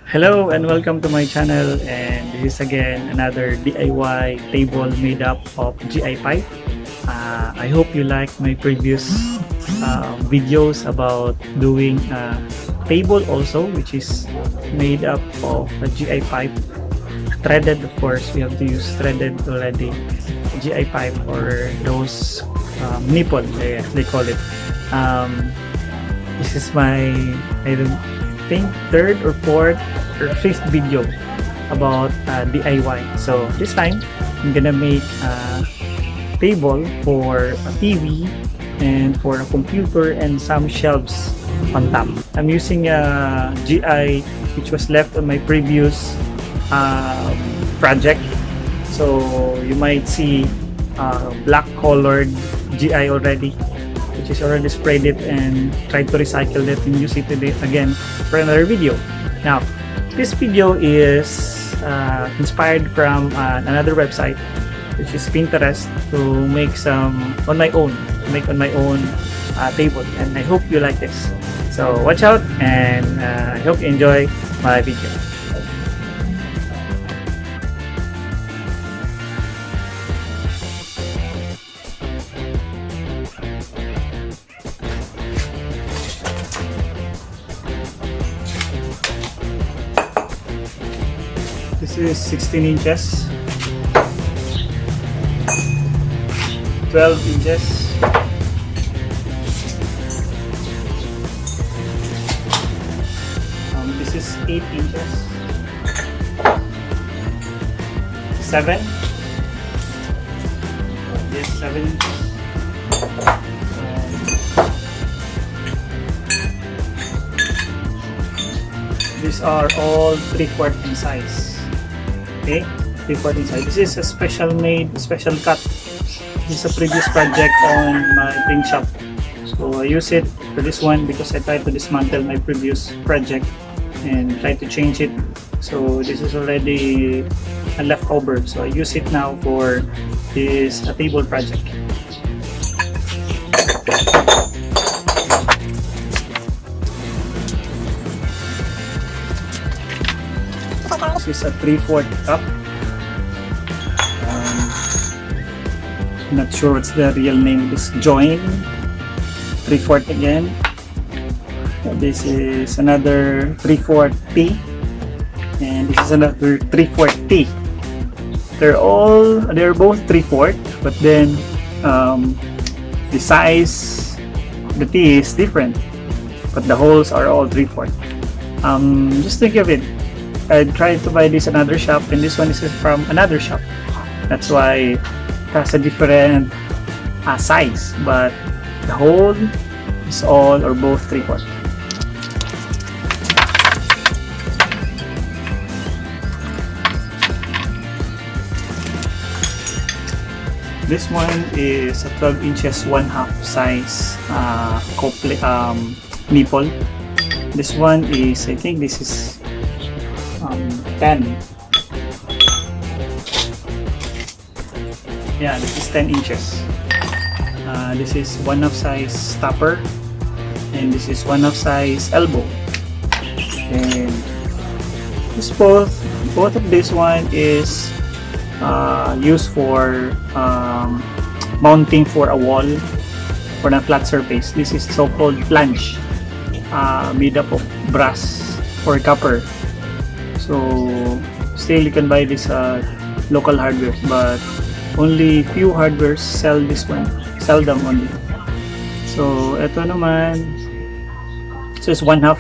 Hello and welcome to my channel, and this is again another DIY table made up of GI pipe. I hope you like my previous videos about doing a table also, which is made up of a GI pipe. Threaded, of course, we have to use threaded already. GI pipe, or those nipple, they call it. This is my, I don't think, third or fourth or fifth video about DIY. So this time I'm gonna make a table for a TV and for a computer and some shelves on top. I'm using a GI which was left on my previous project. So you might see black colored GI already, which is already sprayed it and tried to recycle it and use it again for another video. Now, this video is inspired from another website, which is Pinterest, to make some on my own, table, and I hope you like this. So watch out, and I hope you enjoy my video. This is 16 inches, 12 inches, this is 8 inches, 7, this 7 inches, these are all 3/4 in size. Okay, 3/4 inside. This is a special cut. This is a previous project on my print shop. So I use it for this one because I tried to dismantle my previous project and try to change it. So this is already a leftover. So I use it now for this table project. This is a 3/4 cup. Not sure what's the real name of this join. 3/4 again. This is another 3/4 T, and this is another 3/4 T. They're both 3/4, but then the size, the T is different, but the holes are all 3/4. Just think of it. I tried to buy this another shop, and this one is from another shop. That's why it has a different size, but the hole is all or both 3/4. This one is a 12 inches 1/2 size nipple. This one is, I think this is 10. Yeah, this is 10 inches. This is 1/2 size stopper, and this is 1/2 size elbow. And this both of this one is used for mounting for a wall for a flat surface. This is so-called flange, made up of brass or copper. So still you can buy this local hardware, but only few hardwares sell this one, sell them only. So ito naman, so it's 1/2